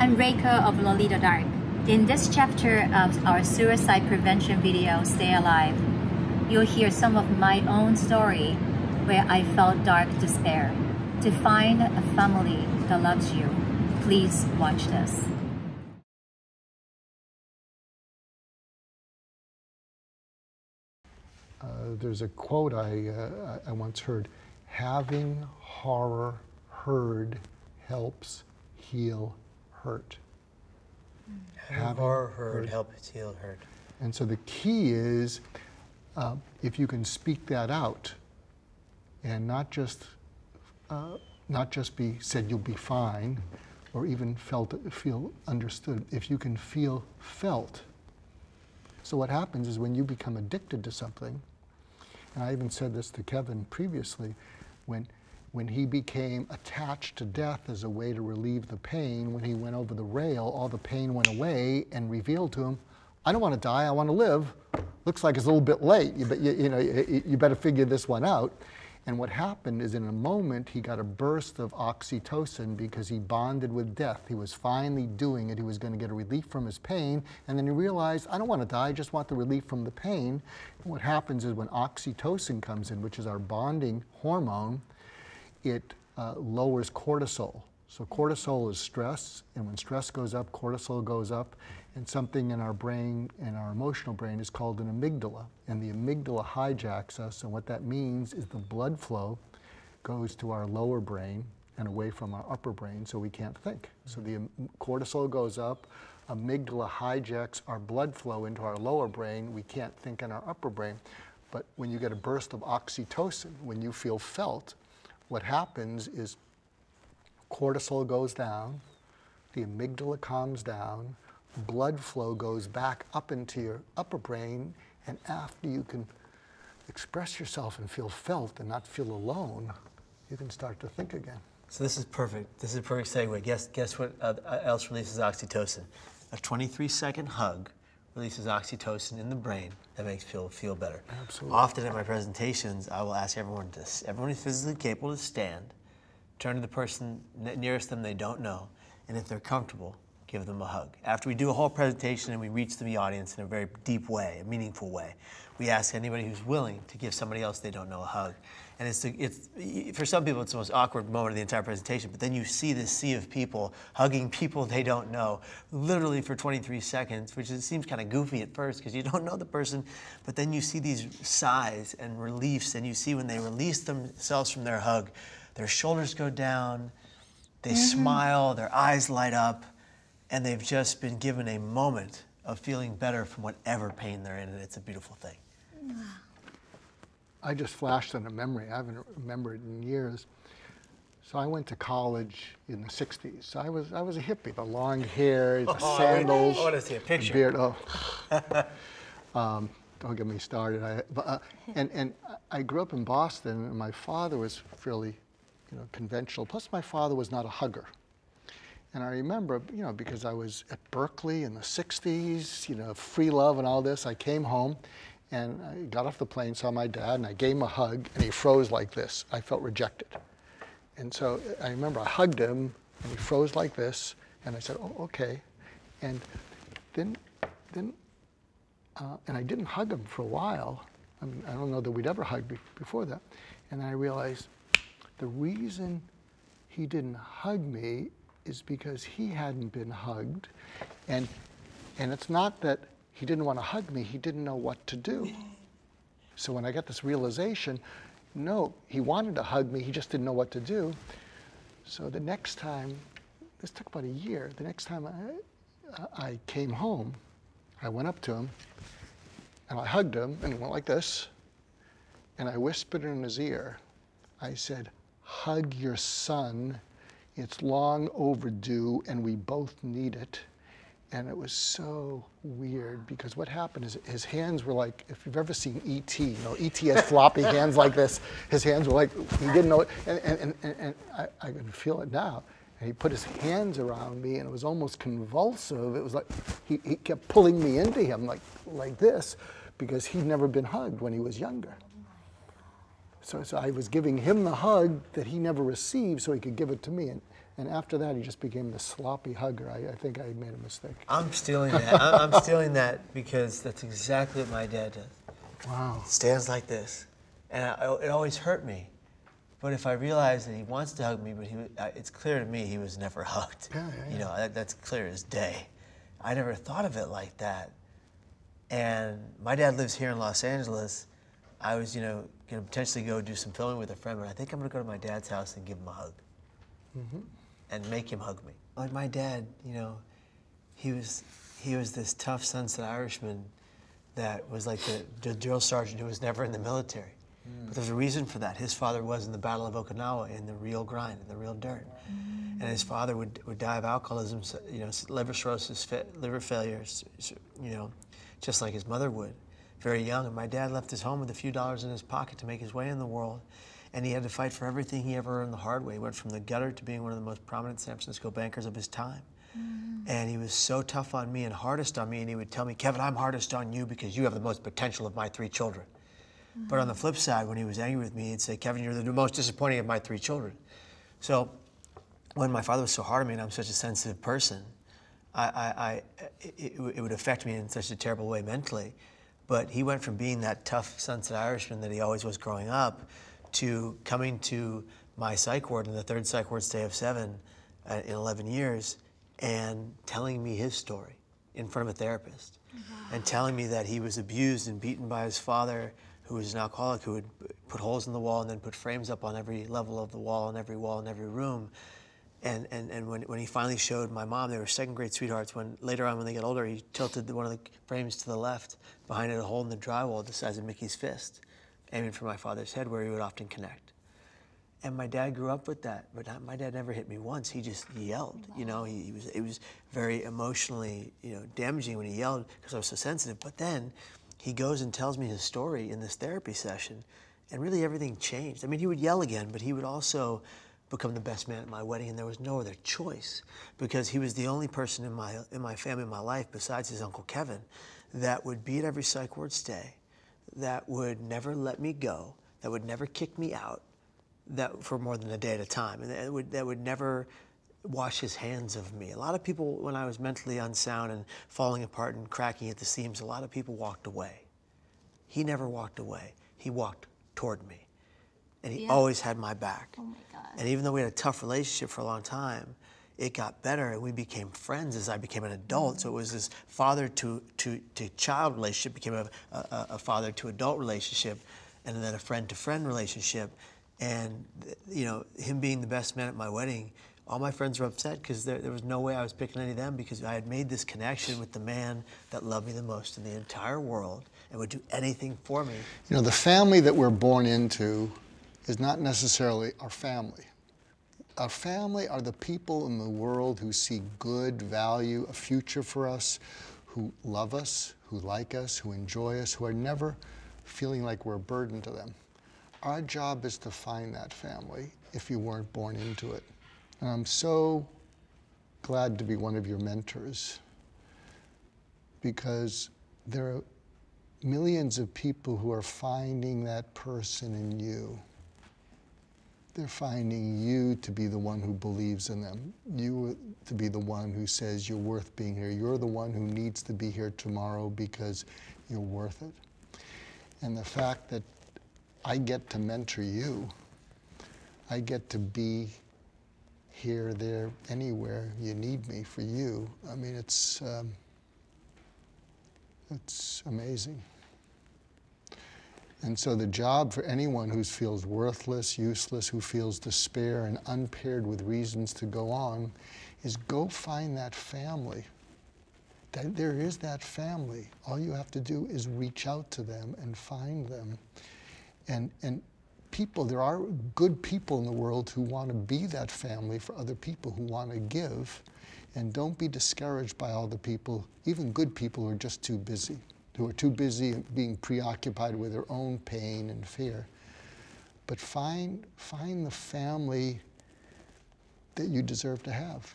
I'm Rayko of Lolita Dark. In this chapter of our suicide prevention video, Stay Alive, you'll hear some of my own story where I felt dark despair. To find a family that loves you, please watch this. There's a quote I once heard: having horror heard helps heal hurt. Having horror heard helps heal hurt. And so the key is, if you can speak that out and not just be said you'll be fine, or even feel understood, if you can feel felt. So what happens is when you become addicted to something, and I even said this to Kevin previously, when he became attached to death as a way to relieve the pain, when he went over the rail, all the pain went away and revealed to him, I don't want to die, I want to live. Looks like it's a little bit late, you better figure this one out. And what happened is, in a moment, he got a burst of oxytocin because he bonded with death. He was finally doing it. He was going to get a relief from his pain. And then he realized, I don't want to die, I just want the relief from the pain. And what happens is when oxytocin comes in, which is our bonding hormone, it lowers cortisol. So cortisol is stress, and when stress goes up, cortisol goes up, and something in our brain, in our emotional brain, is called an amygdala. And the amygdala hijacks us, and what that means is the blood flow goes to our lower brain and away from our upper brain, so we can't think. So the cortisol goes up, amygdala hijacks our blood flow into our lower brain, we can't think in our upper brain. But when you get a burst of oxytocin, when you feel felt, what happens is cortisol goes down, the amygdala calms down, blood flow goes back up into your upper brain, and after you can express yourself and feel felt and not feel alone, you can start to think again. So this is perfect. This is a perfect segue. Guess what else releases oxytocin? A 23-second hug releases oxytocin in the brain that makes people feel better. Absolutely. Often in my presentations, I will ask everyone who's physically capable to stand, turn to the person nearest them they don't know, and if they're comfortable, give them a hug. After we do a whole presentation and we reach the audience in a very deep way, a meaningful way, we ask anybody who's willing to give somebody else they don't know a hug. And it's for some people, it's the most awkward moment of the entire presentation, but then you see this sea of people hugging people they don't know, literally for 23 seconds, which seems kind of goofy at first because you don't know the person, but then you see these sighs and reliefs, and you see when they release themselves from their hug, their shoulders go down, they smile, their eyes light up, and they've just been given a moment of feeling better from whatever pain they're in, and it's a beautiful thing. I just flashed on a memory. I haven't remembered in years. So I went to college in the 60s. So I was a hippie, the long hair, the sandals. I want to see a picture. Beard. Don't get me started. And I grew up in Boston, and my father was fairly, conventional. Plus, my father was not a hugger. And I remember, because I was at Berkeley in the 60s, free love and all this, I came home and I got off the plane, saw my dad, and I gave him a hug, and he froze like this. I felt rejected. And so I remember I hugged him, and he froze like this, and I said, oh, okay. And then and I didn't hug him for a while. I mean, I don't know that we'd ever hugged before that. And then I realized the reason he didn't hug me is because he hadn't been hugged. And it's not that he didn't want to hug me, he didn't know what to do. So when I got this realization, no, he wanted to hug me, he just didn't know what to do. So the next time, this took about a year, the next time I came home, I went up to him, and I hugged him, and he went like this, and I whispered in his ear, I said, hug your son, it's long overdue, and we both need it. And it was so weird, because what happened is his hands were like, if you've ever seen E.T., E.T. has floppy hands like this. His hands were like, he didn't know it, and I can feel it now. And he put his hands around me, and it was almost convulsive. It was like, he kept pulling me into him like this, because he'd never been hugged when he was younger. So I was giving him the hug that he never received, so he could give it to me. And after that, he just became the sloppy hugger. I think I made a mistake. I'm stealing that. I'm stealing that because that's exactly what my dad does. Wow. Stands like this. And it always hurt me. But if I realize that he wants to hug me, but it's clear to me he was never hugged. Yeah. You know, that's clear as day. I never thought of it like that. And my dad lives here in Los Angeles. I was, going to potentially go do some filming with a friend, but I think I'm going to go to my dad's house and give him a hug. Mm-hmm. And make him hug me. Like my dad, he was this tough Sunset Irishman that was like the drill sergeant who was never in the military. But there's a reason for that. His father was in the Battle of Okinawa, in the real grind, in the real dirt. And his father would die of alcoholism, liver cirrhosis, liver failures, just like his mother would, very young. And my dad left his home with a few dollars in his pocket to make his way in the world. And he had to fight for everything he ever earned the hard way. He went from the gutter to being one of the most prominent San Francisco bankers of his time. And he was so tough on me and hardest on me, and he would tell me, Kevin, I'm hardest on you because you have the most potential of my 3 children. But on the flip side, when he was angry with me, he'd say, Kevin, you're the most disappointing of my 3 children. So when my father was so hard on me and I'm such a sensitive person, it would affect me in such a terrible way mentally. But he went from being that tough Sunset Irishman that he always was growing up to coming to my psych ward in the 3rd psych ward stay of 7 in 11 years and telling me his story in front of a therapist. And telling me that he was abused and beaten by his father, who was an alcoholic, who would put holes in the wall and then put frames up on every level of the wall in every room. And when he finally showed my mom, they were 2nd grade sweethearts, when later on when they got older, he tilted one of the frames to the left, behind it a hole in the drywall the size of Mickey's fist, aiming for my father's head where he would often connect. And my dad grew up with that, but my dad never hit me once. He just yelled. It was very emotionally damaging when he yelled because I was so sensitive. But then he goes and tells me his story in this therapy session, and really everything changed. I mean, he would yell again, but he would also become the best man at my wedding, and there was no other choice because he was the only person in my family, in my life, besides his Uncle Kevin, that would be at every psych ward stay, that would never let me go, that would never kick me out, that for more than a day at a time, and that would never wash his hands of me. A lot of people, when I was mentally unsound and falling apart and cracking at the seams, a lot of people walked away. He never walked away. He walked toward me. And he always had my back. Oh my God. And even though we had a tough relationship for a long time, it got better and we became friends as I became an adult. So it was this father to child relationship became a father to adult relationship, and then a friend to friend relationship. And him being the best man at my wedding, all my friends were upset because there was no way I was picking any of them, because I had made this connection with the man that loved me the most in the entire world and would do anything for me. The family that we're born into is not necessarily our family. Our family are the people in the world who see good, value, a future for us, who love us, who like us, who enjoy us, who are never feeling like we're a burden to them. Our job is to find that family if you weren't born into it. And I'm so glad to be one of your mentors, because there are millions of people who are finding that person in you. They're finding you to be the one who believes in them, you to be the one who says you're worth being here. You're the one who needs to be here tomorrow because you're worth it. And the fact that I get to mentor you, I get to be here, there, anywhere you need me for you. I mean, it's amazing. And so the job for anyone who feels worthless, useless, who feels despair and unpaired with reasons to go on, is go find that family. There is that family. All you have to do is reach out to them and find them. And people, there are good people in the world who want to be that family for other people, who want to give. And don't be discouraged by all the people, even good people, who are just too busy, who are too busy being preoccupied with their own pain and fear. But find the family that you deserve to have.